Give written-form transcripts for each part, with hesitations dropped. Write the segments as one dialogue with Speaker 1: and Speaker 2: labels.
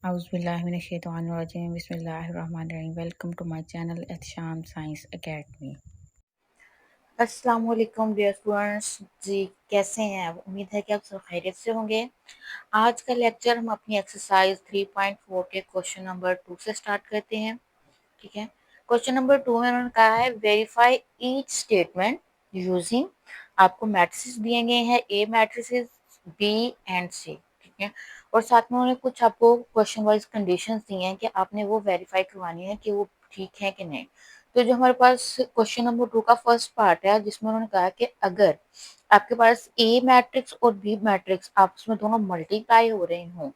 Speaker 1: Auzubillahiminash-shaytanir-rajim. Bismillahir-rahmanir-rahim. Welcome to my channel Ehtisham Science Academy.
Speaker 2: अस्सलाम वालेकुम dear students जी, कैसे हैं आप? उम्मीद है कि आप सब खैरियत से होंगे। आज का लेक्चर हम अपनी एक्सरसाइज 3.4 के क्वेश्चन नंबर 2 से स्टार्ट करते हैं। ठीक है, क्वेश्चन नंबर 2 में उन्होंने कहा है वेरीफाई ईच स्टेटमेंट यूजिंग, आपको मैट्रिसेस दिए गए हैं, ए मैट्रिसेस, बी एंड सी। ठीक है, और साथ में उन्होंने कुछ आपको क्वेश्चन वाइज कंडीशंस दी हैं कि आपने वो वेरीफाई करवानी है कि वो ठीक है कि नहीं। तो जो हमारे पास क्वेश्चन नंबर 2 का फर्स्ट पार्ट है जिसमें उन्होंने कहा कि अगर आपके पास ए मैट्रिक्स और बी मैट्रिक्स आपस में दोनों मल्टीप्लाई हो रहे हों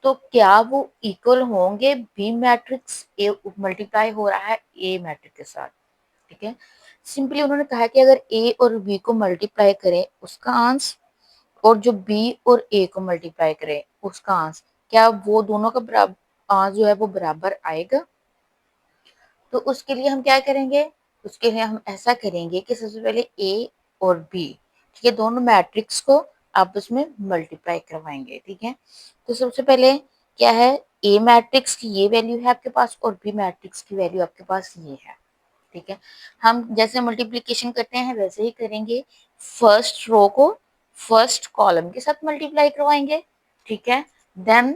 Speaker 2: तो क्या वो इक्वल होंगे बी मैट्रिक्स ए मल्टीप्लाई हो रहा है ए मैट्रिक्स के साथ। ठीक है, सिंपली उन्होंने कहा कि अगर ए और बी को मल्टीप्लाई करें उसका आंसर और जो बी और ए को मल्टीप्लाई करें उसका आंसर, क्या वो दोनों का बराबर आंसर जो है वो बराबर आएगा। तो उसके लिए हम क्या करेंगे, उसके लिए हम ऐसा करेंगे कि सबसे पहले ए और बी, ठीक है, दोनों मैट्रिक्स को आपस में मल्टीप्लाई करवाएंगे। ठीक है, तो सबसे पहले क्या है, ए मैट्रिक्स की ये वैल्यू है आपके पास और बी मैट्रिक्स की वैल्यू आपके पास ये है। ठीक है, हम जैसे मल्टीप्लिकेशन करते हैं वैसे ही करेंगे, फर्स्ट रो को फर्स्ट कॉलम के साथ मल्टीप्लाई करवाएंगे। ठीक है, देन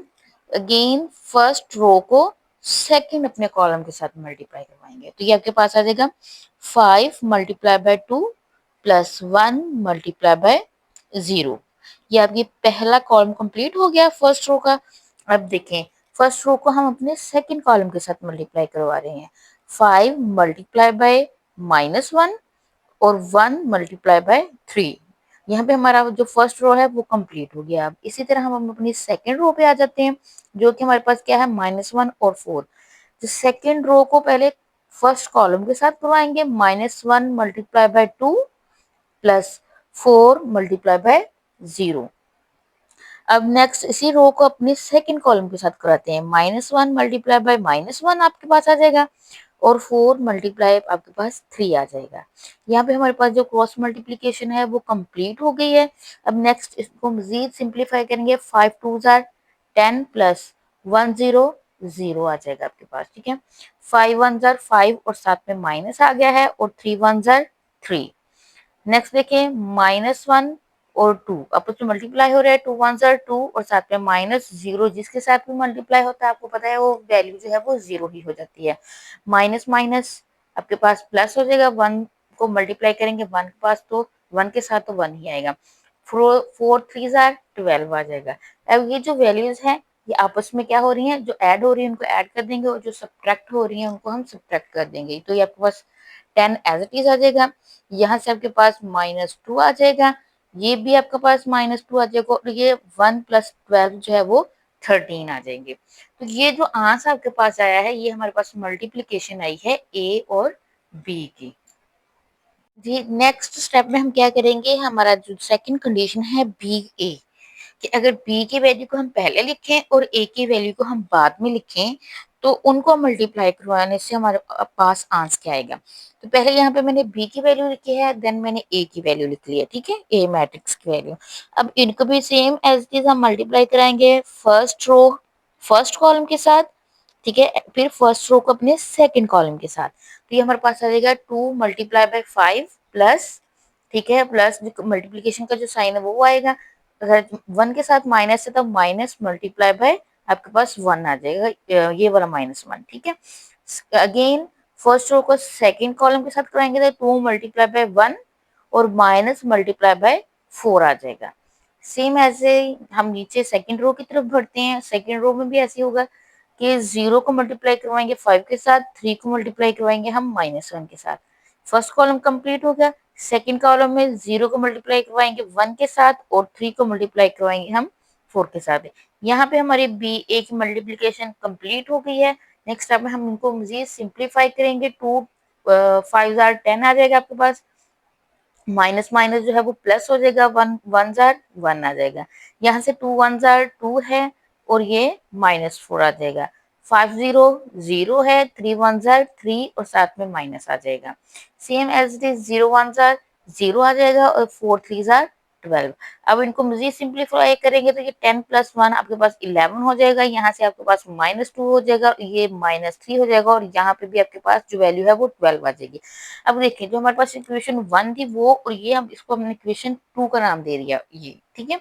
Speaker 2: अगेन फर्स्ट रो को सेकंड अपने कॉलम के साथ मल्टीप्लाई करवाएंगे। तो ये आपके पास आ जाएगा 5 multiply by 2 plus 1 multiply by 0। ये आपकी पहला कॉलम कंप्लीट हो गया फर्स्ट रो का। अब देखें, फर्स्ट रो को हम अपने सेकंड कॉलम के साथ मल्टीप्लाई करवा रहे हैं। 5 मल्टीप्लाई बाय -1 और 1 मल्टीप्लाई बाय 3। यहाँ पे हमारा जो फर्स्ट रो है वो कंप्लीट हो गया। अब इसी तरह हम अपनी सेकंड रो पे आ जाते हैं जो कि हमारे पास क्या है, -1 और 4। तो सेकंड रो को पहले फर्स्ट कॉलम के साथ करवाएंगे, -1 multiply by 2 plus 4 multiply by 0। अब नेक्स्ट इसी रो को अपने सेकंड कॉलम के साथ कराते हैं, -1 मल्टीप्लाई बाय -1 आपके पास आ जाएगा और 4 मल्टीप्लाई आपके पास 3 आ जाएगा। यहाँ पे हमारे पास जो क्रॉस मल्टीप्लिकेशन है वो कंप्लीट हो गई है। अब नेक्स्ट इसको मजीद सिंप्लीफाई करेंगे, 5 2 जार 10 प्लस 1 0 0 आ जाएगा आपके पास। ठीक है, 5 1 जार 5 और साथ में माइनस आ गया है और 3 1 जार 3। नेक्स्ट देखें, -1 और 2 आपस में मल्टीप्लाई हो रहा है, 2 1 जार 2 और साथ में -0 जिसके साथ भी मल्टीप्लाई होता है आपको पता है वो वैल्यू जो है वो 0 ही हो जाती है। माइनस माइनस आपके पास प्लस हो जाएगा, 1 को मल्टीप्लाई करेंगे 1 के पास तो 1 के साथ तो 1 ही आएगा। 4 3 जार 12 आ जाएगा। अब ये जो वैल्यूज हैं ये आपस में क्या हो रही हैं, जो ऐड हो रही है उनको ऐड कर देंगे और जो सब्ट्रैक्ट हो रही है उनको हम सब्ट्रैक्ट कर देंगे। तो ये आपके पास 10 एज इट इज आ जाएगा। यहाँ से आपके पास -2 आ जाएगा, ये भी आपके पास -2 आ जाएगा और ये 1 प्लस 12 जो है वो 13 आ जाएंगे। तो ये जो आंसर आपके पास आया है ये हमारे पास मल्टीप्लिकेशन आई है ए और बी की। जी, नेक्स्ट स्टेप में हम क्या करेंगे, हमारा जो सेकंड कंडीशन है बी ए, कि अगर बी की वैल्यू को हम पहले लिखें और ए की वैल्यू को हम बाद में लिखें तो उनको मल्टीप्लाई करवाने से हमारे पास आंसर क्या आएगा। तो पहले यहाँ पे मैंने बी की वैल्यू लिखी है, देन मैंने ए की वैल्यू लिख ली है। ठीक है, ए मैट्रिक्स की वैल्यू। अब इनको भी सेम एज इट इज हम मल्टीप्लाई कराएंगे, फर्स्ट रो फर्स्ट कॉलम के साथ, ठीक है, फिर फर्स्ट रो को अपने सेकंड कॉलम के साथ। तो ये हमारे पास आ जाएगा 2 मल्टीप्लाई बाय 5 प्लस, ठीक है, प्लस मल्टीप्लीकेशन का जो साइन है वो आएगा, अगर 1 के साथ माइनस है तो माइनस मल्टीप्लाई बाय आपके पास 1 आ जाएगा, ये वाला -1। ठीक है, अगेन फर्स्ट रो को सेकंड कॉलम के साथ कराएंगे तो 2 मल्टीप्लाई बाय 1 और माइनस मल्टीप्लाई बाय 4 आ जाएगा। सेम ऐसे हम नीचे सेकंड रो की तरफ बढ़ते हैं, सेकंड रो में भी ऐसे होगा कि 0 को मल्टीप्लाई करवाएंगे 5 के साथ, 3 को मल्टीप्लाई करवाएंगे हम -1 के साथ। फर्स्ट कॉलम कंप्लीट हो गया, सेकंड कॉलम में 0 को मल्टीप्लाई करवाएंगे 1 के साथ और 3 को मल्टीप्लाई करवाएंगे हम 4 के साथ। यहाँ पे हमारी बी ए की मल्टीप्लिकेशन कंप्लीट हो गई है। नेक्स्ट स्टेप में हम इनको मजीद सिंप्लीफाई करेंगे, 2 5 जार 10 आ जाएगा आपके पास, माइनस माइनस जो है वो प्लस हो जाएगा, 1 1 जार 1 आ जाएगा। यहाँ से 2 1 जार 2 है और ये -4 आ जाएगा। 5 0 0 है, 3 1 जार 3 और साथ में माइनस आ जाएगा। सेम एज इट इज 0 1 जार 0 आ जाएगा और 4 3 जार 12। अब इनको मजीद सिंप्लीफाई करेंगे तो ये 10 + 1 आपके पास 11 हो जाएगा, यहाँ से आपके पास -2 हो जाएगा, ये -3 हो जाएगा, और यहाँ पे भी आपके पास जो वैल्यू है वो 12 आ जाएगी। अब देखिए जो हमारे पास इक्वेशन 1 थी वो, और ये हम इसको हमने इक्वेशन 2 का नाम दे दिया, ये ठीक है।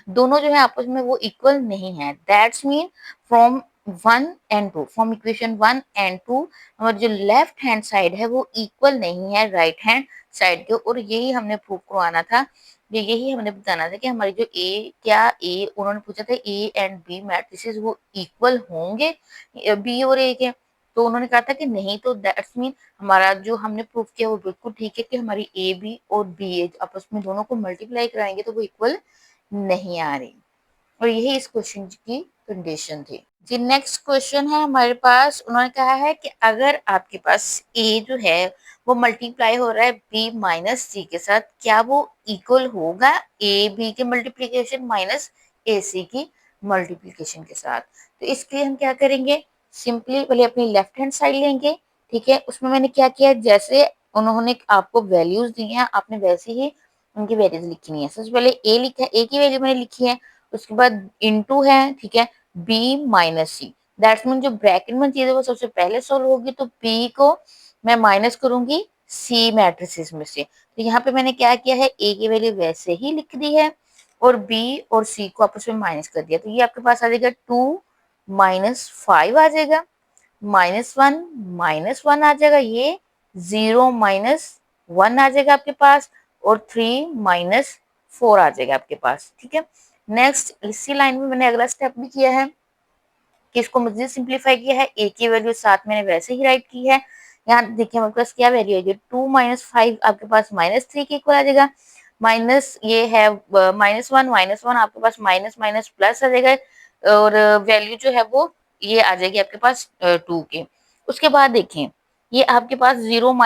Speaker 2: दोनों जो है आपस में वो इक्वल नहीं है, that's mean from 1 and 2, from equation 1 and 2 हमारी जो लेफ्ट हैंड साइड है वो इक्वल नहीं है राइट हैंड साइड के, और यही हमने प्रूव करवाना था, यही हमने बताना था कि हमारी जो ए उन्होंने पूछा था ए एंड बी मैट्रिसेस वो इक्वल होंगे बी और ए के, तो उन्होंने कहा था कि नहीं, तो दैट्स मीन हमारा जो हमने प्रूफ किया वो बिल्कुल ठीक है कि हमारी ए बी और बी ए आपस में दोनों को मल्टीप्लाई कराएंगे तो वो इक्वल नहीं आ रही, और यही इस क्वेश्चन की कंडीशन थी। जी नेक्स्ट क्वेश्चन है हमारे पास, उन्होंने कहा है कि अगर आपके पास ए जो है वो मल्टीप्लाई हो रहा है बी माइनस सी के साथ, क्या वो इक्वल होगा ए बी के मल्टीप्लीकेशन माइनस ए सी की मल्टीप्लीकेशन के साथ। तो इसके लिए हम क्या करेंगे, सिंपली पहले अपनी लेफ्ट हैंड साइड लेंगे, ठीक है। उसमें मैंने क्या किया, जैसे उन्होंने आपको वैल्यूज दी हैं आपने वैसे ही उनकी वैल्यूज लिखनी है। सबसे पहले ए लिखा है, ए की वैल्यू मैंने लिखी है, उसके बाद इनटू है, ठीक है, B minus C, that's mean जो ब्रैकेट में चीज है वो सबसे पहले सोल्व होगी, तो बी को मैं माइनस करूंगी सी मैट्रिसेस में से, तो यहाँ पे मैंने क्या किया है, ए की वैल्यू वैसे ही लिख दी है और बी और सी को आपस में माइनस कर दिया, तो ये आपके पास आ जाएगा 2 - 5 आ जाएगा, -1 आ जाएगा, ये 0 - 1 आ जाएगा आपके पास, और 3 - 4 आ जाएगा आपके पास, ठीक है। नेक्स्ट इसी लाइन में मैंने अगला स्टेप भी किया है कि इसको मजीद सिंप्लीफाई किया है, ए की वैल्यू साथ मैंने वैसे ही राइट की है। यहाँ देखिए हमारे पास क्या वैल्यू है, 2 - 5 आपके पास -3 के इक्वल आ जाएगा, माइनस ये है -1 आपके पास माइनस माइनस प्लस आ जाएगा, और वैल्यू जो है वो ये आ जाएगी आपके पास 2 के। उसके बाद देखें ये आपके पास 0 -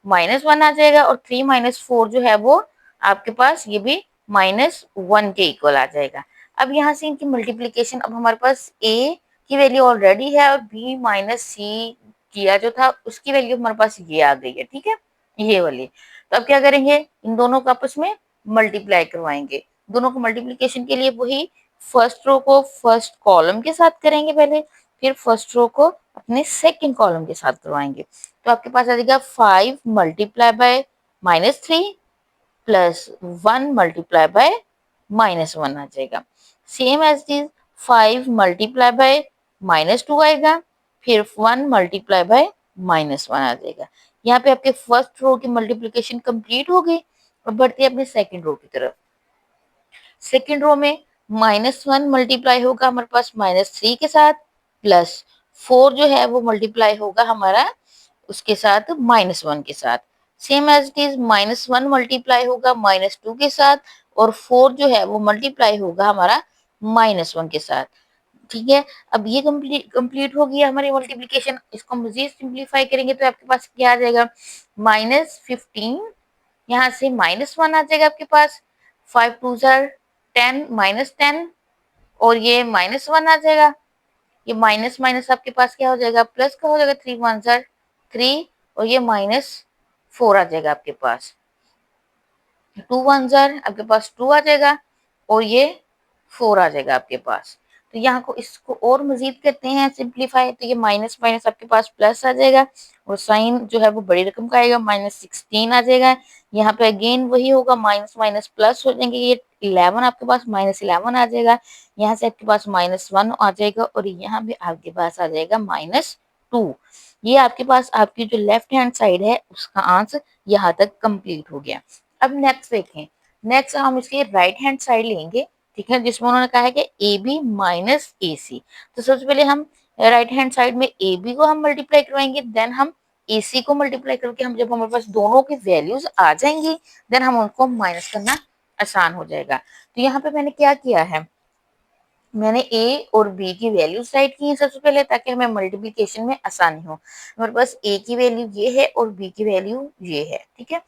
Speaker 2: 1 आ जाएगा, और 3 - 4 जो है वो आपके पास ये भी -1 के इक्वल आ जाएगा। अब यहाँ से इनकी मल्टीप्लीकेशन, अब हमारे पास ए की वैल्यू ऑलरेडी है और बी माइनस सी किया जो था उसकी वैल्यू हमारे पास ये आ गई है, ठीक है, ये वाली। तो अब क्या करेंगे, इन दोनों को आपस में मल्टीप्लाई करवाएंगे, दोनों को मल्टीप्लीकेशन के लिए वही फर्स्ट रो को फर्स्ट कॉलम के साथ करेंगे पहले, फिर फर्स्ट रो को अपने सेकंड कॉलम के साथ करवाएंगे, तो आपके पास आ जाएगा 5 × -3 प्लस 1 × -1 आ जाएगा, सेम एज इज 5 × -2 आएगा, फिर 1 × -1 आ जाएगा। यहाँ पे आपके फर्स्ट रो की मल्टीप्लिकेशन कंप्लीट हो गई, और बढ़ते हैं अपने सेकंड रो की तरफ। सेकंड रो में -1 मल्टीप्लाई होगा हमारे पास -3 के साथ, प्लस 4 जो है वो मल्टीप्लाई होगा हमारा उसके साथ -1 के साथ, same as it is -1 multiply होगा -2 के साथ, और 4 जो है वो मल्टीप्लाई होगा हमारा -1 के साथ, ठीक है। अब ये कंप्लीट हो गया हमारी मल्टीप्लिकेशन, इसको मजीद सिंप्लीफाई करेंगे तो आपके पास क्या आ जाएगा, -15, यहाँ से -1 आ जाएगा आपके पास, 5 2 10 -10, और ये -1 आ जाएगा, ये माइनस माइनस आपके पास क्या हो जाएगा, प्लस का हो जाएगा, 3 1 3, और ये -4 आ जाएगा आपके पास, 2 1 आपके पास 2 आ जाएगा, और ये 4 आ जाएगा आपके पास। तो यहाँ को इसको और मजीद करते हैं सिंप्लीफाई, तो ये माइनस माइनस आपके पास प्लस आ जाएगा, और साइन जो है वो बड़ी रकम का आएगा, -16 आ जाएगा। यहाँ पे अगेन वही होगा, माइनस माइनस प्लस हो जाएंगे, ये 11 आपके पास -11 आ जाएगा, यहाँ से आपके पास -1 आ जाएगा, और यहाँ भी आपके पास आ जाएगा -2। ये आपके पास आपकी जो लेफ्ट हैंड साइड है उसका आंसर यहाँ तक कंप्लीट हो गया। अब नेक्स्ट देखें, नेक्स्ट हम इसकी राइट हैंड साइड लेंगे, ठीक है, जिसमें उन्होंने कहा है कि ए बी माइनस ए सी। तो सबसे पहले हम राइट हैंड साइड में ए बी को हम मल्टीप्लाई करवाएंगे, देन हम ए सी को मल्टीप्लाई करके हम जब हमारे पास दोनों की वैल्यूज आ जाएंगी देन हम उनको माइनस करना आसान हो जाएगा। तो यहाँ पे मैंने क्या किया है, मैंने ए और बी की वैल्यू राइट की है सबसे पहले, ताकि हमें मल्टीप्लिकेशन में आसानी हो। हमारे पास ए की वैल्यू ये है और बी की वैल्यू ये है, ठीक है।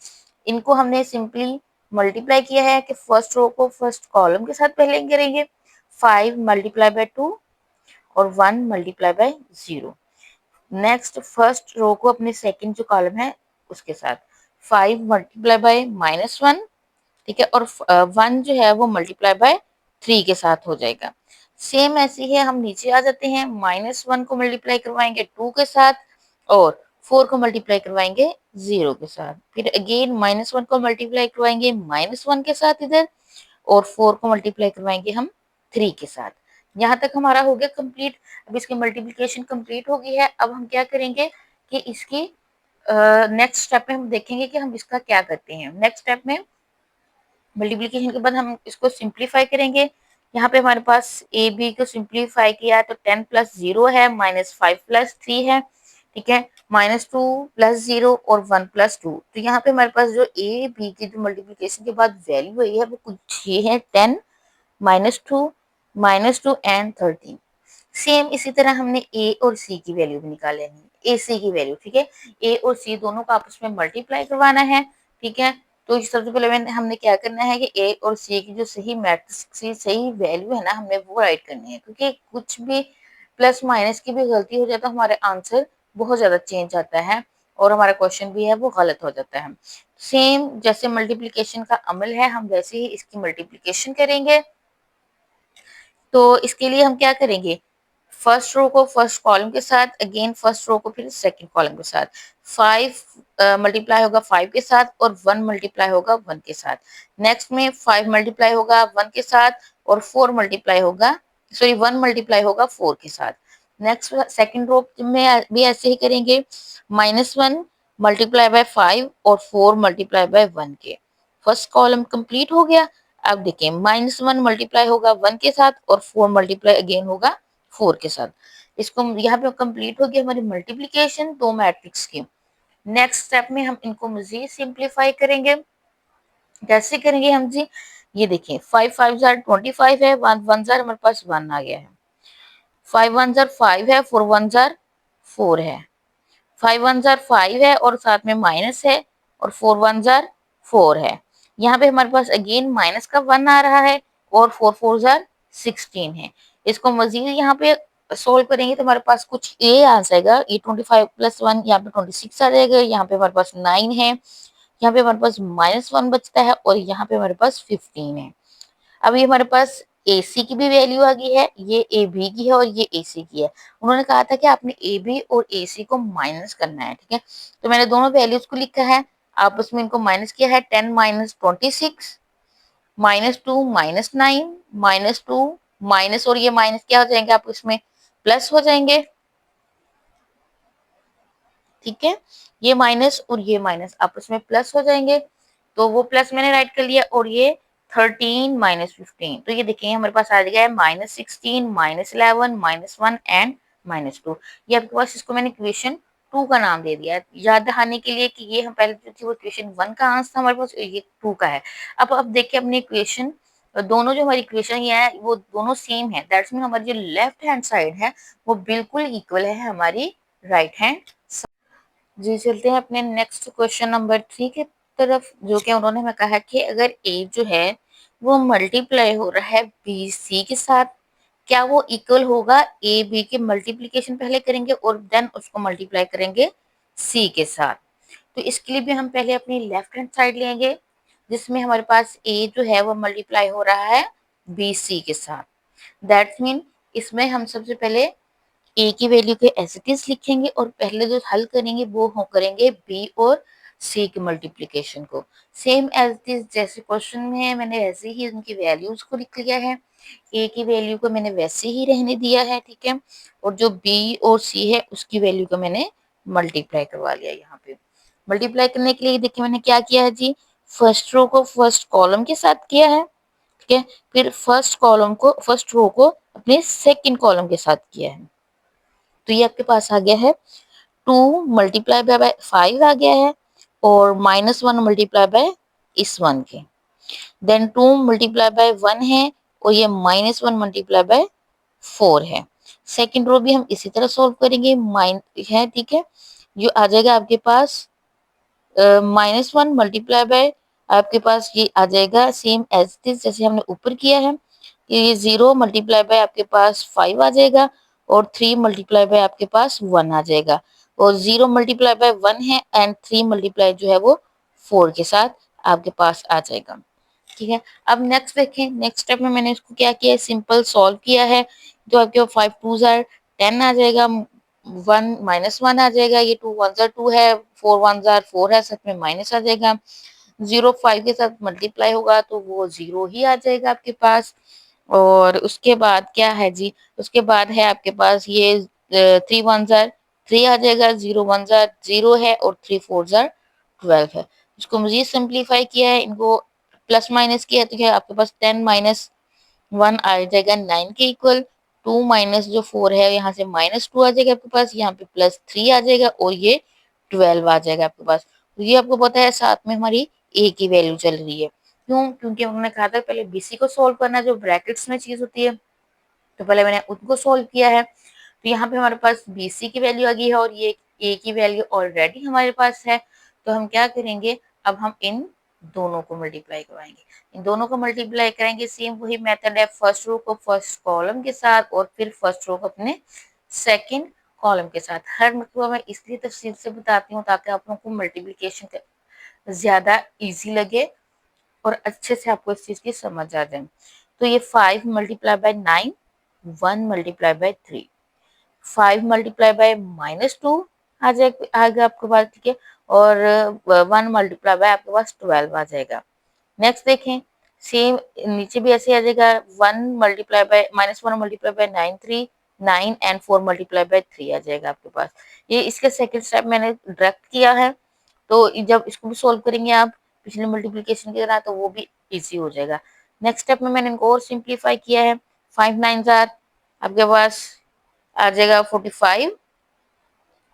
Speaker 2: इनको हमने सिंपली मल्टीप्लाई किया है कि फर्स्ट रो को फर्स्ट कॉलम के साथ पहले करेंगे, 5 × 2 और 1 × 0। नेक्स्ट फर्स्ट रो को अपने सेकंड जो कॉलम है उसके साथ 5 × -1, ठीक है, और 1 जो है वो मल्टीप्लाई बाय 3 के साथ हो जाएगा। सेम ऐसे ही है, हम नीचे आ जाते हैं, -1 को मल्टीप्लाई करवाएंगे 2 के साथ और 4 को मल्टीप्लाई करवाएंगे 0 के साथ, फिर अगेन -1 को मल्टीप्लाई करवाएंगे -1 के साथ इधर, और 4 को मल्टीप्लाई करवाएंगे हम 3 के साथ। यहाँ तक हमारा हो गया कंप्लीट। अब इसकी मल्टीप्लिकेशन कंप्लीट हो गई है। अब हम क्या करेंगे कि इसकी नेक्स्ट स्टेप में हम देखेंगे कि हम इसका क्या करते हैं। नेक्स्ट स्टेप में मल्टीप्लिकेशन के बाद हम इसको सिंप्लीफाई करेंगे। यहाँ पे हमारे पास ए बी को सिंप्लीफाई किया तो 10 प्लस 0 है, -5 प्लस 3 है, ठीक है, -2 प्लस 0 और 1 प्लस 2। तो यहाँ पे हमारे पास जो ए बी की जो मल्टीप्लिकेशन के बाद वैल्यू आई है वो कुछ ये है 10, -2 एंड 13। सेम इसी तरह हमने ए और सी की वैल्यू भी निकाल लेनी है, ए सी की वैल्यू, ठीक है। ए और सी दोनों को आपस में मल्टीप्लाई करवाना है, ठीक है। तो सबसे पहले हमने क्या करना है कि ए और सी की जो सही मैट्रिक्स की सही वैल्यू है ना, हमने वो राइट करनी है, क्योंकि कुछ भी प्लस माइनस की भी गलती हो जाए तो हमारे आंसर बहुत ज्यादा चेंज आता है और हमारा क्वेश्चन भी है वो गलत हो जाता है। सेम जैसे मल्टीप्लिकेशन का अमल है, हम वैसे ही इसकी मल्टीप्लिकेशन करेंगे। तो इसके लिए हम क्या करेंगे, फर्स्ट रो को फर्स्ट कॉलम के साथ, अगेन फर्स्ट रो को फिर सेकंड कॉलम के साथ। 5 मल्टीप्लाई होगा 5 के साथ और 1 मल्टीप्लाई होगा 1 के साथ। नेक्स्ट में 5 मल्टीप्लाई होगा 1 के साथ और 4 मल्टीप्लाई होगा, सॉरी 1 मल्टीप्लाई होगा 4 के साथ। नेक्स्ट सेकंड रो में भी ऐसे ही करेंगे, -1 मल्टीप्लाई बाय 5 और 4 मल्टीप्लाई बाय 1 के। फर्स्ट कॉलम कंप्लीट हो गया। अब देखिए -1 मल्टीप्लाई होगा 1 के साथ और 4 मल्टीप्लाई अगेन होगा 4 के साथ। इसको यहाँ पे कंप्लीट हो गई हमारी मल्टीप्लिकेशन दो मैट्रिक्स की। नेक्स्ट स्टेप में हम इनको मजीद सिंप्लीफाई करेंगे। कैसे करेंगे हम जी, ये देखिए 5 5 जार 25 है, 1 जार हमारे पास 1 आ गया है, 5 1 जार 5 है, 4 1 जार 4 है, 5 1 जार 5 है और साथ में माइनस है और 4 1 जार 4 है। यहाँ पे हमारे पास अगेन माइनस का 1 आ रहा है और 4 4 जार 16 है। इसको मजीद यहाँ पे सोल्व करेंगे तो हमारे पास कुछ ए आ जाएगा, ये 25 प्लस 1 यहाँ पे 26 आ जाएगा, यहाँ पे हमारे पास 9 है, यहाँ पे हमारे पास -1 बचता है और यहाँ पे हमारे पास 15 है। अब ये हमारे पास ए सी की भी वैल्यू आ गई है, ये ए बी की है और ये ए सी की है। उन्होंने कहा था कि आपने ए बी और ए सी को माइनस करना है, ठीक है। तो मैंने दोनों वैल्यूज को लिखा है, आपस में इनको माइनस किया है, 10 माइनस 26, -2 -9 -2 माइनस, और ये माइनस क्या हो जाएंगे आप इसमें प्लस हो जाएंगे, ठीक है। ये माइनस और ये माइनस आपस में प्लस हो जाएंगे, तो वो प्लस मैंने राइट कर लिया, और ये 13 -15, तो ये देखिए हमारे पास आ गया है -16 -11 -1 एंड -2। ये आपके पास, इसको मैंने इक्वेशन 2 का नाम दे दिया याद दहाने के लिए कि ये हम पहले जो थी वो इक्वेशन 1 का आंसर था हमारे पास, ये 2 का है। अब देखिए अपनी इक्वेशन, दोनों जो हमारी इक्वेशन ये है वो दोनों सेम है, दैट्स मीन हमारी जो लेफ्ट हैंड साइड है वो बिल्कुल इक्वल है हमारी राइट हैंड। जी चलते हैं अपने नेक्स्ट क्वेश्चन नंबर 3 की तरफ, जो कि उन्होंने हमें कहा कि अगर ए जो है वो मल्टीप्लाई हो रहा है बी सी के साथ, क्या वो इक्वल होगा, ए बी की मल्टीप्लिकेशन पहले करेंगे और देन उसको मल्टीप्लाई करेंगे सी के साथ। तो इसके लिए भी हम पहले अपनी लेफ्ट हैंड साइड लेंगे, जिसमें हमारे पास ए जो है वो मल्टीप्लाई हो रहा है बी सी के साथ। दैट्स मीन इसमें हम सबसे पहले ए की वैल्यू के एज इट इज लिखेंगे और पहले जो हल करेंगे वो करेंगे बी और सी की मल्टीप्लिकेशन को, सेम एज इट इज जैसे क्वेश्चन में है मैंने वैसे ही उनकी वैल्यूज को लिख लिया है। ए की वैल्यू को मैंने वैसे ही रहने दिया है, ठीक है, और जो बी और सी है उसकी वैल्यू को मैंने मल्टीप्लाई करवा लिया। यहाँ पे मल्टीप्लाई करने के लिए देखिए मैंने क्या किया है जी, फर्स्ट रो को फर्स्ट कॉलम के साथ किया है, ठीक है, फिर फर्स्ट रो को अपने सेकेंड कॉलम के साथ किया है। तो ये आपके पास आ गया है 2 मल्टीप्लाई बाय 5 आ गया है और -1 मल्टीप्लाई बाय इस 1 के, देन 2 मल्टीप्लाई बाय 1 है और ये -1 मल्टीप्लाई बाय 4 है। सेकंड रो भी हम इसी तरह सॉल्व करेंगे, माइन है, ठीक है, जो आ जाएगा आपके पास -1 मल्टीप्लाई बाय, आपके पास ये आ जाएगा सेम एज इट इज जैसे हमने ऊपर किया है, ये 0 मल्टीप्लाई बाय आपके पास 5 आ जाएगा और 3 मल्टीप्लाई बाय आपके पास 1 आ जाएगा, और 0 मल्टीप्लाई बाय 1 है एंड 3 मल्टीप्लाई जो है वो 4 के साथ आपके पास आ जाएगा। ठीक है। अब नेक्स्ट देखें, नेक्स्ट स्टेप में मैंने इसको क्या किया है, सिंपल सॉल्व किया है। तो आपके 5 2 आर 10 आ जाएगा, 1 -1 आ जाएगा, ये 2 1 2 है, 4 1 4 है, सच में माइनस आ जाएगा। 0 5 के साथ मल्टीप्लाई होगा तो वो 0 ही आ जाएगा आपके पास। और उसके बाद क्या है जी, उसके बाद है आपके पास ये 3 1 3 आ जाएगा, 0 1 0 है, और 3 4 12 है। इसको मजीद सिंप्लीफाई किया है, इनको प्लस माइनस किया तो क्या आपके पास 10 माइनस 1 आ जाएगा 9 के इक्वल। 2 माइनस जो 4 है यहाँ से -2 आ जाएगा आपके पास, यहाँ पे +3 आ जाएगा, और ये 12 आ जाएगा आपके पास। तो ये आपको पता है साथ में हमारी ए की वैल्यू चल रही है। क्यों? क्योंकि उन्होंने कहा था पहले बीसी को सोल्व करना, जो ब्रैकेट्स में चीज होती है, तो पहले मैंने उनको सोल्व किया है। तो यहाँ पे हमारे पास बीसी की वैल्यू आ गई है, और ये ए की वैल्यू ऑलरेडी हमारे पास है। तो हम क्या करेंगे, अब हम इन दोनों को मल्टीप्लाई करवाएंगे, इन दोनों को मल्टीप्लाई करेंगे। सेम वही मेथड है, फर्स्ट रो को फर्स्ट कॉलम के साथ, और फिर फर्स्ट रो को अपने सेकेंड कॉलम के साथ। हर मतलब मैं इसलिए तफसील से बताती हूँ ताकि आप लोगों को मल्टीप्लीकेशन ज्यादा इजी लगे और अच्छे से आपको इस चीज की समझ आ जाए। तो ये 5 multiply bye 9, 1 multiply by 3, 5 multiply by -2 आ जाएगा आपके पास, ठीक है। और 1 मल्टीप्लाई बाय आपके पास 12 आ जाएगा। नेक्स्ट देखें, सेम नीचे भी ऐसे आ जाएगा, 1 multiply by -1 multiply bye 9 3, 9 and 4 multiply by 3 आ जाएगा आपके पास। ये इसका सेकंड स्टेप मैंने डायरेक्ट किया है। तो जब इसको भी सोल्व करेंगे आप पिछले मल्टीप्लिकेशन की तरह, तो वो भी इजी हो जाएगा। नेक्स्ट स्टेप में मैंने इनको और सिंप्लीफाई किया है। 5 9 आपके पास आ जाएगा 45,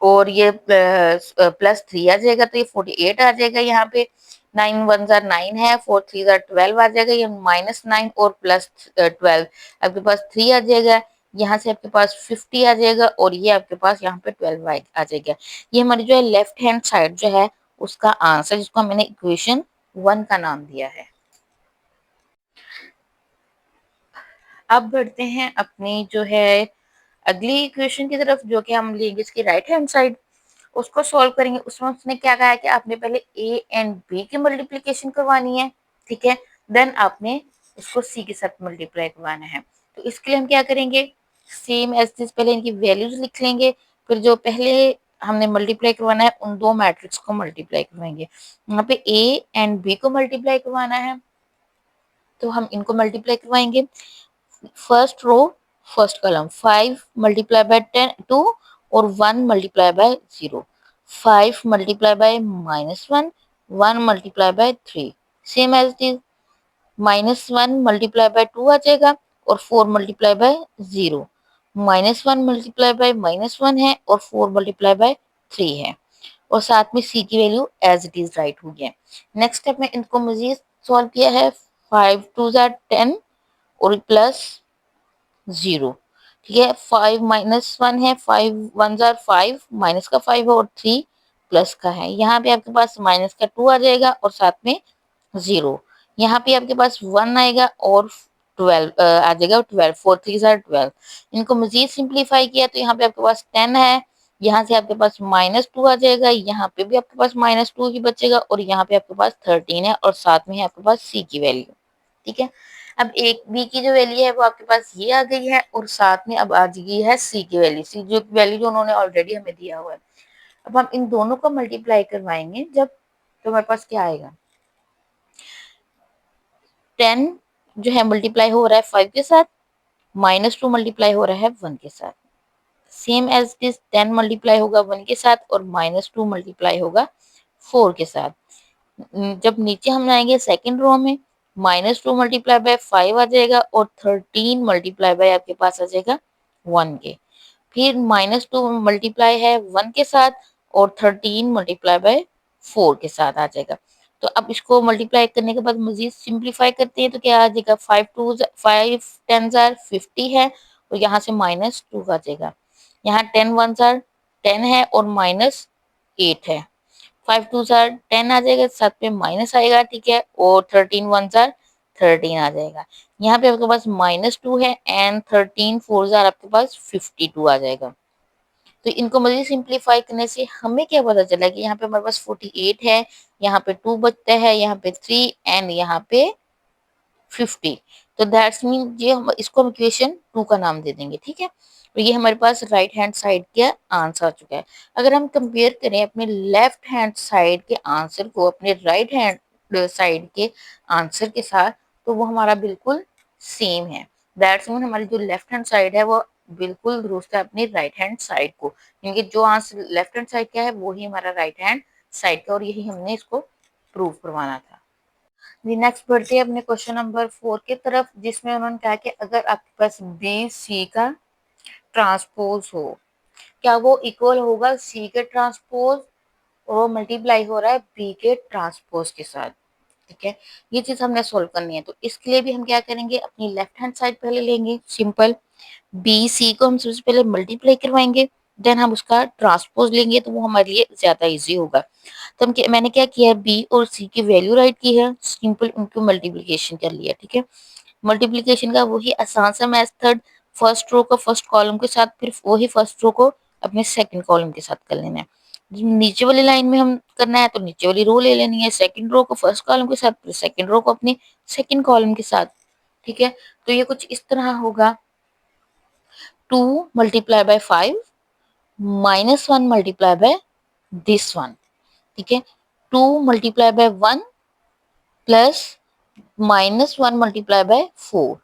Speaker 2: और ये +3 आ जाएगा, तो ये 48 आ जाएगा। यहाँ पे 9 1 9 है, 4 3 12 आ जाएगा, ये -9 और +12 आपके पास 3 आ जाएगा। यहाँ से आपके पास 50 आ जाएगा, और ये आपके पास यहाँ पे 12 आ जाएगा। ये हमारी जो है लेफ्ट हैंड साइड जो है उसका आंसर, जिसको मैंने इक्वेशन 1 का नाम दिया है। अब बढ़ते हैं अपनी जो है अगली इक्वेशन की तरफ, जो कि हम लेंगे इसकी राइट हैंड साइड, उसको सॉल्व करेंगे। उसमें उसने क्या कहा है कि आपने पहले ए एंड बी की मल्टीप्लिकेशन करवानी है, ठीक है, देन आपने इसको सी के साथ मल्टीप्लाई करवाना है। तो इसके लिए हम क्या करेंगे, सेम एज दिस, पहले इनकी वैल्यूज लिख लेंगे, फिर जो पहले हमने मल्टीप्लाई करवाना है उन दो मैट्रिक्स को मल्टीप्लाई करवाएंगे। यहाँ पे ए एंड बी को मल्टीप्लाई करवाना है, तो हम इनको मल्टीप्लाई करवाएंगे। First row first column, 5 multiply by 2 और 1 multiply by 0, 5 multiply by -1, 1 multiply by 3, same as it is. -1 multiply by 2 आ जाएगा, और 4 मल्टीप्लाई बाय 0, -1 मल्टीप्लाई बाय -1 है, और 4 मल्टीप्लाई बाय 3 है, और साथ में सी की value as it is right हो गया। नेक्स्ट स्टेप में इनको मजीद सॉल्व किया है। 5 2 10 और प्लस 0, ठीक है। 5 -1 है, 5 1 5, माइनस का 5 है, और 3 प्लस का है। यहाँ पे आपके पास माइनस का 2 आ जाएगा, और साथ में 0। यहाँ पे आपके पास 1 आएगा, और 12 आ जाएगा, 12 4 3 12। इनको मजीद सिंप्लीफाई किया तो यहाँ पे आपके पास 10 है, यहाँ से आपके पास -2 आ जाएगा, यहाँ पे भी आपके पास -2 ही बचेगा, और यहाँ पे आपके पास 13 है, और साथ में है आपके पास सी की वैल्यू, ठीक है। अब एक बी की जो वैल्यू है वो आपके पास ये आ गई है, और साथ में अब आ गई है सी की वैल्यू, सी जो वैल्यू जो उन्होंने ऑलरेडी हमें दिया हुआ है। अब हम इन दोनों को मल्टीप्लाई करवाएंगे जब, तो हमारे पास क्या आएगा, 10 जो है मल्टीप्लाई हो रहा है 5 के साथ, -2 मल्टीप्लाई हो रहा है 1 के साथ, सेम एज दिस 10 मल्टीप्लाई होगा 1 के साथ, और -2 मल्टीप्लाई होगा 4 के साथ। जब नीचे हम आएंगे सेकंड रो में, -2 मल्टीप्लाई बाय 5 आ जाएगा, और 13 मल्टीप्लाई बाय आपके पास आ जाएगा 1 के। फिर -2 मल्टीप्लाई है 1 के साथ, और 13 मल्टीप्लाई बाय 4 के साथ आ जाएगा। तो अब इसको मल्टीप्लाई करने के बाद मजीद सिंप्लीफाई करते हैं, तो क्या आ जाएगा, 5 2 5 10 50 है, और यहाँ से -2 आ जाएगा। यहाँ 10 1 10 है, और -8 है। 5 2 10 आ जाएगा, साथ में माइनस आएगा, ठीक है, और 13 1 13 आ जाएगा। यहाँ पे आपके पास -2 है, एंड 13 4 आपके पास 52 आ जाएगा। तो इनको मजीद सिंप्लीफाई करने से हमें क्या पता चला कि यहाँ पे हमारे पास 48 है, यहाँ पे 2 बचता है, यहाँ पे 3, एंड यहाँ पे 50, तो दैट्स मीन ये हम इसको हम इक्वेशन 2 का नाम दे देंगे, ठीक है। तो ये हमारे पास राइट हैंड साइड का आंसर आ चुका है। अगर हम कंपेयर करें अपने लेफ्ट हैंड साइड के आंसर को अपने राइट हैंड साइड के आंसर के साथ, तो वो हमारा बिल्कुल सेम है। दैट्स मीन हमारी जो लेफ्ट हैंड साइड है वो बिल्कुल दुरुस्त है अपनी राइट हैंड साइड को, क्योंकि जो आंसर लेफ्ट हैंड साइड का है वो ही हमारा राइट हैंड साइड का, और यही हमने इसको प्रूव करवाना था। नेक्स्ट बढ़ते हैं अपने क्वेश्चन नंबर 4 की तरफ, जिसमें उन्होंने कहा कि अगर आपके पास बी सी का ट्रांसपोज हो, क्या वो इक्वल होगा सी के ट्रांसपोज और वो मल्टीप्लाई हो रहा है बी के ट्रांसपोज के साथ, ठीक है। ये चीज हमने सोल्व करनी है, तो इसके लिए भी हम क्या करेंगे, अपनी लेफ्ट हैंड साइड पहले लेंगे, सिंपल बी सी को हम सबसे पहले मल्टीप्लाई करवाएंगे, देन हम उसका ट्रांसपोज लेंगे, तो वो हमारे लिए ज्यादा इजी होगा। तो मैंने क्या किया, बी और सी की वैल्यू राइट की है, सिंपल उनको मल्टीप्लीकेशन कर लिया, ठीक है। मल्टीप्लीकेशन का वही आसान सा मेथड, फर्स्ट रो को फर्स्ट कॉलम के साथ, फिर वही फर्स्ट रो को अपने सेकंड कॉलम के साथ कर लेना है। नीचे वाली लाइन में हम करना है तो नीचे वाली रो ले लेनी है, सेकंड रो को फर्स्ट कॉलम के साथ, फिर सेकंड रो को अपने सेकंड कॉलम के साथ, ठीक है। तो ये कुछ इस तरह होगा, 2 multiply bye 5 minus 1 multiply by this one, ठीक है। 2 multiply by 1 plus minus 1 multiply bye 4,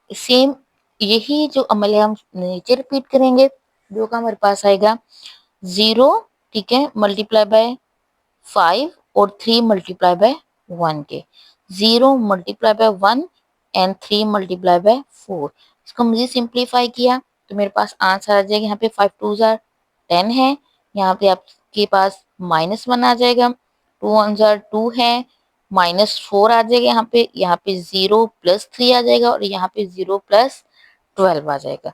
Speaker 2: same यही जो अमल है हम नीचे रिपीट करेंगे, जो का हमारे पास आएगा 0, ठीक है, मल्टीप्लाई बाय 5 और 3 मल्टीप्लाई बाय 1 के, 0 multiply by 1 and 3 multiply by 4। इसको मुझे सिंप्लीफाई किया तो मेरे पास आंसर आ जाएगा, यहाँ पे 5 2 10 है, यहाँ पे आपके पास -1 आ जाएगा, 2 1 2 है, -4 आ जाएगा, यहाँ पे 0 प्लस 3 आ जाएगा, और यहाँ पे 0 प्लस 12 आ जाएगा।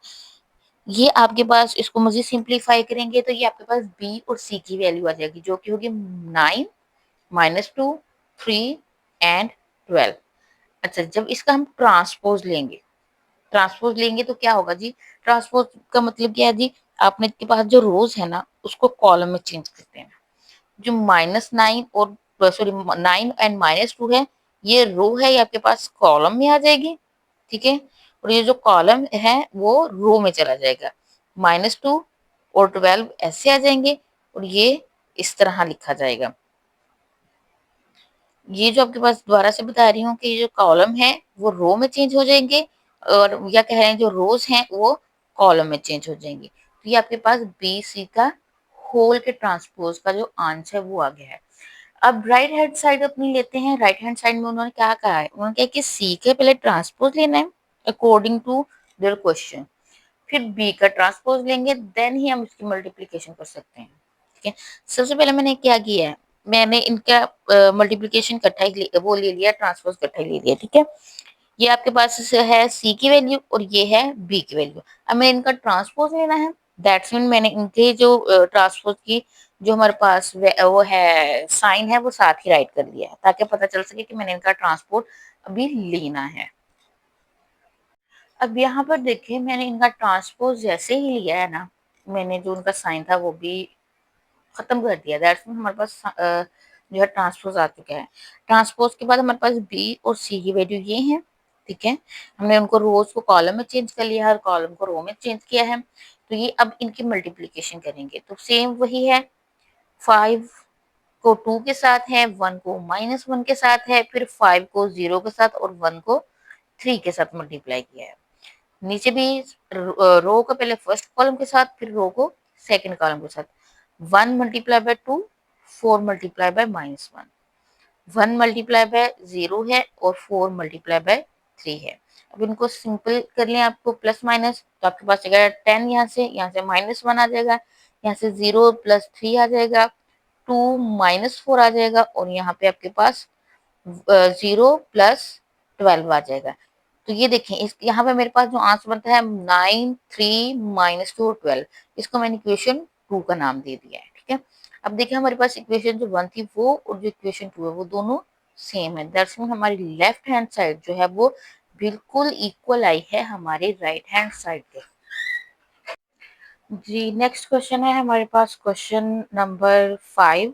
Speaker 2: ये आपके पास, इसको मुझे सिंप्लीफाई करेंगे तो ये आपके पास बी और सी की वैल्यू आ जाएगी, जो कि होगी 9 -2 3 एंड 12। अच्छा, जब इसका हम ट्रांसपोज लेंगे तो क्या होगा जी, ट्रांसपोज का मतलब क्या है जी, आपने के पास जो रोज है ना उसको कॉलम में चेंज करते हैं, जो -9 और सॉरी 9 एंड -2 है, ये रो है, ये आपके पास कॉलम में आ जाएगी, ठीक है। और ये जो कॉलम है वो रो में चला जाएगा, -2 और 12 ऐसे आ जाएंगे, और ये इस तरह लिखा जाएगा। ये जो आपके पास दोबारा से बता रही हूँ कि ये जो कॉलम है वो रो में चेंज हो जाएंगे, और या कह रहे हैं जो रोज हैं वो कॉलम में चेंज हो जाएंगी। तो ये आपके पास बी सी का होल के ट्रांसपोज का जो आंसर है वो आ गया है। अब राइट हैंड साइड अपनी लेते हैं, राइट हैंड साइड में उन्होंने क्या कहा है, उन्होंने कहा कि सी के पहले ट्रांसपोज लेना है अकॉर्डिंग टू देयर क्वेश्चन, फिर बी का ट्रांसपोज लेंगे, देन ही हम इसकी मल्टीप्लीकेशन कर सकते हैं, ठीक है। सबसे पहले मैंने क्या किया है, मैंने इनका मल्टीप्लीकेशन इकट्ठा ही वो ले लिया, ट्रांसपोज इकट्ठा ही ले लिया, ठीक है। ये आपके पास है सी की वैल्यू और ये है बी की वैल्यू, अब मैं इनका ट्रांसपोज लेना है, दैट्स मीन मैंने इनके जो ट्रांसपोज की जो हमारे पास वो है साइन है वो साथ ही राइट कर लिया है, ताकि पता चल सके कि मैंने इनका ट्रांसपोज अभी लेना है। अब यहाँ पर देखिए, मैंने इनका ट्रांसपोज जैसे ही लिया है ना, मैंने जो उनका साइन था वो भी खत्म कर दिया, दैट्स मीन हमारे पास जो है ट्रांसपोज आ चुका है। ट्रांसपोज के बाद हमारे पास बी और सी की वैल्यू ये है, ठीक है। हमने उनको रोज को कॉलम में चेंज कर लिया और कॉलम को रो में चेंज किया है, तो ये अब इनकी मल्टीप्लीकेशन करेंगे तो सेम वही है, 5 को 2 के साथ है, 1 को -1 के साथ है, फिर 5 को 0 के साथ और 1 को 3 के साथ मल्टीप्लाई किया है। नीचे भी रो को पहले फर्स्ट कॉलम के साथ, फिर रो को सेकंड कॉलम के साथ, 1 multiply by 2 4 multiply by -1, 1 multiply by 0 है और 4 मल्टीप्लाई बाय 3 है। अब इनको सिंपल कर लें आपको प्लस माइनस, तो आपके पास जाएगा 10, यहाँ से -1 आ जाएगा, यहाँ से 0 प्लस 3 आ जाएगा, 2 -4 आ जाएगा, और यहाँ पे आपके पास 0 प्लस 12 आ जाएगा। तो ये देखें, इस यहाँ पे मेरे पास जो आंसर बनता है 9 3 -2 12, इसको मैंने इक्वेशन 2 का नाम दे दिया है, ठीक है। अब देखिए हमारे पास इक्वेशन जो 1 थी वो और जो इक्वेशन 2 है वो दोनों सेम है, दैट्स मीन हमारी लेफ्ट हैंड साइड जो है वो बिल्कुल इक्वल आई है हमारे राइट हैंड साइड के। जी नेक्स्ट क्वेश्चन है हमारे पास क्वेश्चन नंबर 5,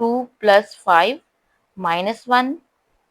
Speaker 2: 2 + 5 - 1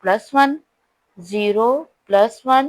Speaker 2: +1 0 + 1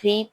Speaker 2: 3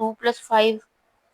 Speaker 2: 2 + 5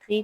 Speaker 2: 3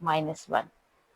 Speaker 2: -1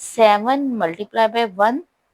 Speaker 2: 7 × 1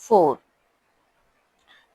Speaker 2: 4۔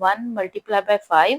Speaker 2: 1 × 5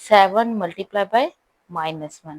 Speaker 2: 7 × -1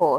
Speaker 2: 4۔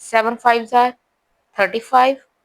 Speaker 2: 7 × 5 = 35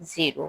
Speaker 2: 0،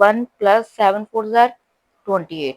Speaker 2: 1 + 7 × 4 = 28،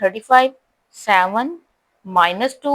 Speaker 2: 35 7 -2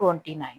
Speaker 2: 29۔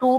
Speaker 2: 2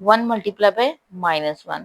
Speaker 2: 1 × -1۔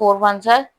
Speaker 2: 4 × 1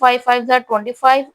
Speaker 2: 5 × 5 = 25،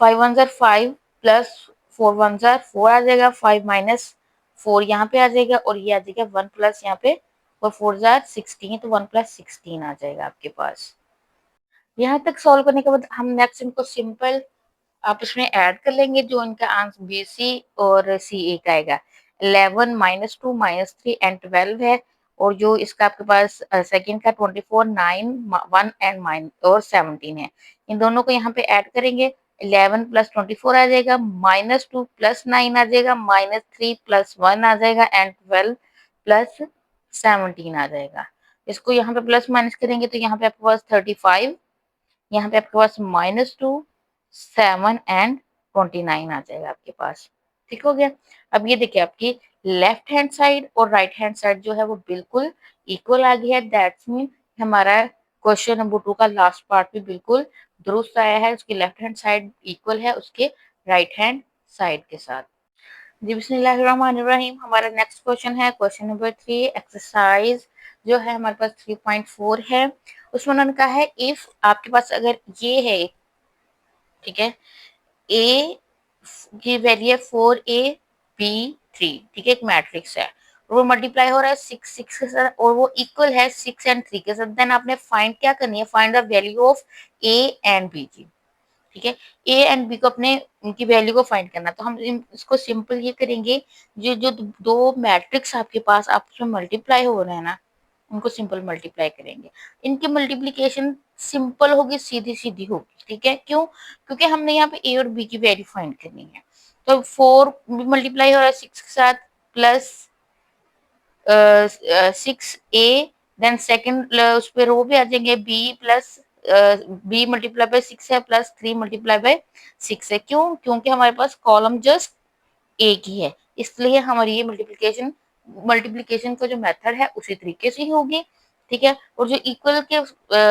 Speaker 2: 5 1 5 प्लस 4 1 4 आ जाएगा, 5 माइनस 4 यहाँ पे आ जाएगा, और ये आ जाएगा 1 प्लस यहाँ पे, और 4 16, तो 1 प्लस 16 आ जाएगा आपके पास। यहाँ तक सॉल्व करने के बाद हम नेक्स्ट इनको सिंपल आप इसमें ऐड कर लेंगे, जो इनका आंसर बी सी और सी ए का आएगा। 11 -2 -3 एंड 12 है, और जो इसका आपके पास सेकंड का 24 9 1 एंड और 17 है। इन दोनों को यहाँ पे ऐड करेंगे, 11 प्लस 24 आ जाएगा, -2 प्लस 9 आ जाएगा, -3 प्लस 1 आ जाएगा, एंड 12 प्लस 17 आ जाएगा। इसको यहाँ पे प्लस माइनस करेंगे तो यहाँ पे आपके पास 35, यहाँ पे आपके पास -2 7 एंड 29 आ जाएगा आपके पास। ठीक हो गया। अब ये देखिए आपकी लेफ्ट हैंड साइड और राइट हैंड साइड जो है वो बिल्कुल इक्वल आ गया है। दैट्स मीन हमारा क्वेश्चन नंबर 2 का लास्ट पार्ट भी बिल्कुल दुरुस्त आया है। उसकी लेफ्ट हैंड साइड इक्वल है उसके राइट हैंड साइड के साथ। जी बिस्मिल्लाहिर्रहमानिर्रहीम। हमारा नेक्स्ट क्वेश्चन है क्वेश्चन नंबर 3, एक्सरसाइज जो है हमारे पास 3.4 है। उसमें उन्होंने कहा है इफ आपके पास अगर ये है, ठीक है, ए की वैल्यू है 4a b3, ठीक है, एक मैट्रिक्स है, और वो मल्टीप्लाई हो रहा है 6 के साथ, और वो इक्वल है 6 एंड 3 के साथ। देन आपने फाइंड क्या करनी है, find the value of A and B की। ठीक है, ए एंड बी को अपने उनकी वैल्यू को फाइंड करना। तो हम इसको सिंपल ये करेंगे, जो जो दो मैट्रिक्स आपके पास आपस में मल्टीप्लाई हो रहे हैं ना, उनको सिंपल मल्टीप्लाई करेंगे। इनकी मल्टीप्लीकेशन सिंपल होगी, सीधी सीधी होगी। ठीक है, क्यों? क्योंकि हमने यहाँ पे ए और बी की वैल्यू फाइंड करनी है। तो 4 मल्टीप्लाई हो रहा है 6 के साथ, प्लस 6a, देन सेकंड उस पे रो भी आ जाएंगे, b plus b multiply by 6 है, प्लस 3 मल्टीप्लाई बाय 6 है। क्यों? क्योंकि हमारे पास कॉलम जस्ट एक ही है, इसलिए हमारी ये मल्टीप्लिकेशन मल्टीप्लिकेशन का जो मेथड है उसी तरीके से ही होगी। ठीक है, और जो इक्वल के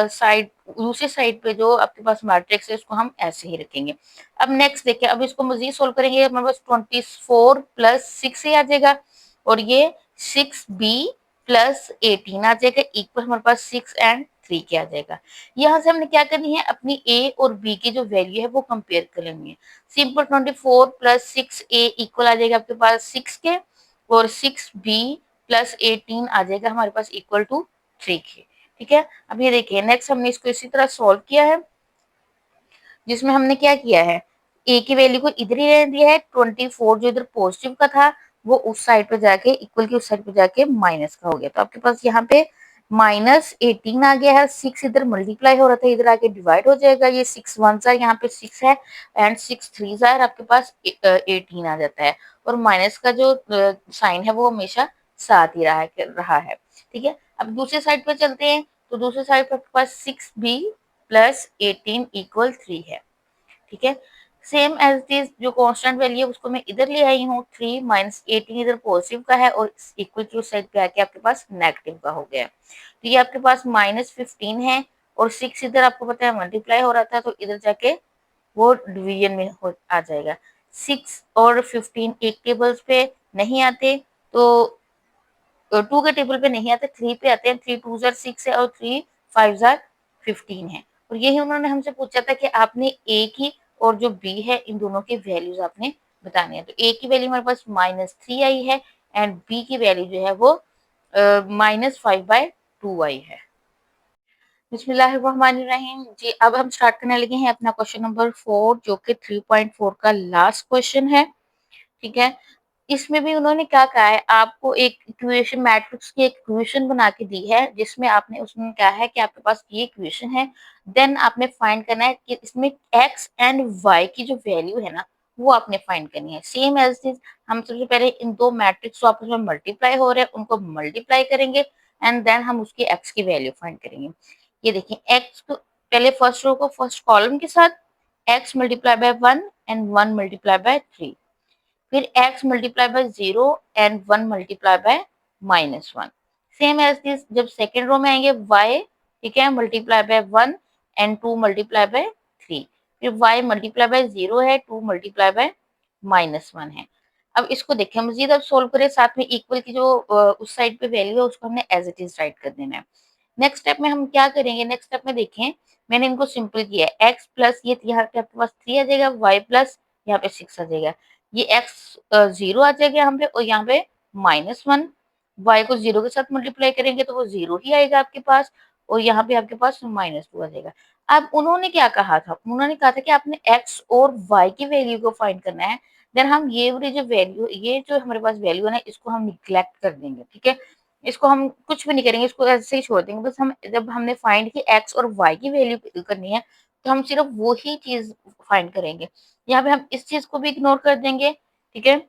Speaker 2: साइड दूसरी साइड पे जो आपके पास मैट्रिक्स है उसको हम ऐसे ही रखेंगे। अब नेक्स्ट देखिए, अब इसको मजीद सोल्व करेंगे, हमारे पास 24 प्लस 6 ही आ जाएगा, और ये 6b प्लस 18 आ जाएगा, इक्वल हमारे पास 6 एंड 3 के आ जाएगा। यहाँ से हमने क्या करनी है, अपनी a और b की जो वैल्यू है वो कंपेयर कर लेनी है। सिंपल 24 प्लस 6a इक्वल आ जाएगा आपके पास 6 के, और 6b प्लस 18 आ जाएगा हमारे पास इक्वल टू 3 के। ठीक है, अब ये देखिए नेक्स्ट हमने इसको इसी तरह सॉल्व किया है, जिसमें हमने क्या किया है, ए की वैल्यू को इधर ही रहने दिया है, 24 जो इधर पॉजिटिव का था वो उस साइड पे जाके इक्वल की उस साइड पे जाके माइनस का हो गया। तो आपके पास यहाँ पे -18 आ गया है, 6 इधर मल्टीप्लाई हो रहा था इधर आके डिवाइड हो जाएगा, ये 6 1 यहाँ पे 6 है, एंड 6 3 आपके पास 18 आ जाता है, और माइनस का जो साइन है वो हमेशा साथ ही रहा है। ठीक है, अब दूसरे साइड पे चलते हैं, तो दूसरे साइड पे आपके पास 6b प्लस 18 इक्वल 3 है। ठीक है, सेम एज दिस जो कांस्टेंट वैल्यू है उसको मैं इधर ले आई हूँ, 3 माइनस 18 इधर पॉजिटिव का है, और इक्वल की साइड पे आके आपके पास नेगेटिव का हो गया। तो ये आपके पास -15 है, और 6 इधर आपको पता है मल्टीप्लाई हो रहा था, तो इधर जाके वो डिवीजन में आ जाएगा। 6 और 15 एक टेबल्स पे नहीं आते, तो 2 के टेबल पे नहीं आते, 3 पे आते हैं। 3 2 6 है, और 3 5 15 है, और यही उन्होंने हमसे पूछा था कि आपने ए की और जो बी है इन दोनों की वैल्यूज आपने बतानी है। तो ए की वैल्यू हमारे पास -3 आई है, एंड बी की वैल्यू जो है वो -5/2 आई है। बिस्मिल्लाहिर्रहमानिर्रहीम। जी अब हम स्टार्ट करने लगे हैं अपना क्वेश्चन नंबर 4, जो कि 3.4 का लास्ट क्वेश्चन है। ठीक है, इसमें भी उन्होंने क्या कहा है, आपको एक इक्वेशन मैट्रिक्स की एक इक्वेशन बना के दी है, जिसमें आपने उसमें क्या है कि आपके पास ये इक्वेशन है, देन आपने फाइंड करना है कि इसमें एक्स एंड वाई की जो वैल्यू है ना वो आपने फाइंड करनी है। सेम एज दिस, हम सबसे पहले इन दो मैट्रिक्स जो आपस में मल्टीप्लाई हो रहे हैं उनको मल्टीप्लाई करेंगे, एंड देन हम उसकी एक्स की वैल्यू फाइंड करेंगे। ये देखिए एक्स को पहले फर्स्ट रो को फर्स्ट कॉलम के साथ, X multiply by 1 and 1 multiply by 3, फिर x multiply by 0 and 1 multiply by -1। Same as this जब सेकेंड रो में आएंगे y, ठीक है, multiply by 1 and 2 multiply by 3, फिर y मल्टीप्लाई बाय 0 है, 2 मल्टीप्लाई बाय -1 है। अब इसको देखें मजीद, अब सोल्व करें, साथ में इक्वल की जो उस साइड पे वैल्यू है उसको हमने एज इट इज राइट कर देना है। नेक्स्ट स्टेप में हम क्या करेंगे, नेक्स्ट स्टेप में देखें मैंने इनको सिंपल किया है, x प्लस ये यहाँ पे आपके पास 3 आ जाएगा, y प्लस यहाँ पे 6 आ जाएगा, ये x 0 आ जाएगा यहाँ पे और यहाँ पे -1, y को 0 के साथ मल्टीप्लाई करेंगे तो वो 0 ही आएगा आपके पास और यहाँ पे आपके पास -2 आ जाएगा। अब उन्होंने क्या कहा था, उन्होंने कहा था कि आपने x और y की वैल्यू को फाइंड करना है, देन हम ये वाली जो वैल्यू, ये जो हमारे पास वैल्यू है ना, इसको हम निग्लेक्ट कर देंगे, ठीक है, इसको हम कुछ भी नहीं करेंगे, इसको ऐसे ही छोड़ देंगे, बस हम जब हमने फाइंड की x और y की वैल्यू करनी है तो हम सिर्फ वो ही चीज फाइंड करेंगे। यहाँ पे हम इस चीज को भी इग्नोर कर देंगे, ठीक है,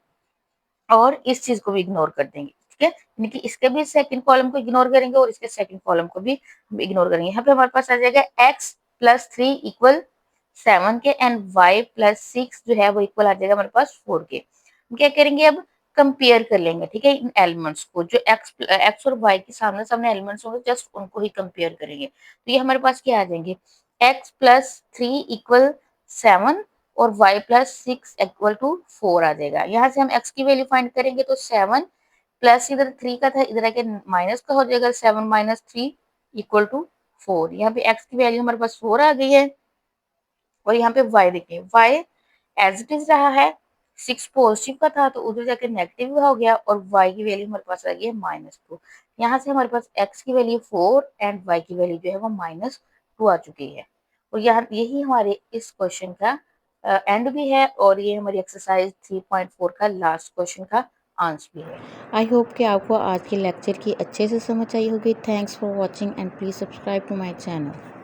Speaker 2: और इस चीज को भी इग्नोर कर देंगे, ठीक है, यानी कि इसके भी सेकंड कॉलम को इग्नोर करेंगे और इसके सेकंड कॉलम को भी इग्नोर करेंगे। यहाँ पे हमारे पास आ जाएगा x प्लस 3 इक्वल 7 के एंड y प्लस 6 जो है वो इक्वल आ जाएगा हमारे पास 4 के। हम क्या करेंगे, अब कंपेयर कर लेंगे, ठीक है, इन एलिमेंट्स को, जो x और y के सामने सामने एलिमेंट्स होंगे जस्ट उनको ही कंपेयर करेंगे, तो ये हमारे पास क्या आ जाएंगे, x प्लस 3 इक्वल 7 और y प्लस 6 इक्वल टू 4 आ जाएगा। यहाँ से हम x की वैल्यू फाइंड करेंगे तो 7 प्लस इधर 3 का था, इधर आके माइनस का हो जाएगा, 7 माइनस 3 इक्वल टू 4। यहाँ पे x की वैल्यू हमारे पास 4 आ गई है और यहाँ पे y देखिए, y एज इट इज रहा है, 6 पॉजिटिव का था तो उधर जाके नेगेटिव हो गया और y की वैल्यू हमारे पास आ गई है -2। यहाँ से हमारे पास x की वैल्यू 4 एंड y की वैल्यू जो है वो -2 आ चुकी है और यहाँ यही हमारे इस क्वेश्चन का एंड भी है और ये हमारी एक्सरसाइज 3.4 का लास्ट क्वेश्चन का आंसर भी है।
Speaker 1: आई होप कि आपको आज के लेक्चर की अच्छे से समझ आई होगी। Thanks for watching and please subscribe to my channel.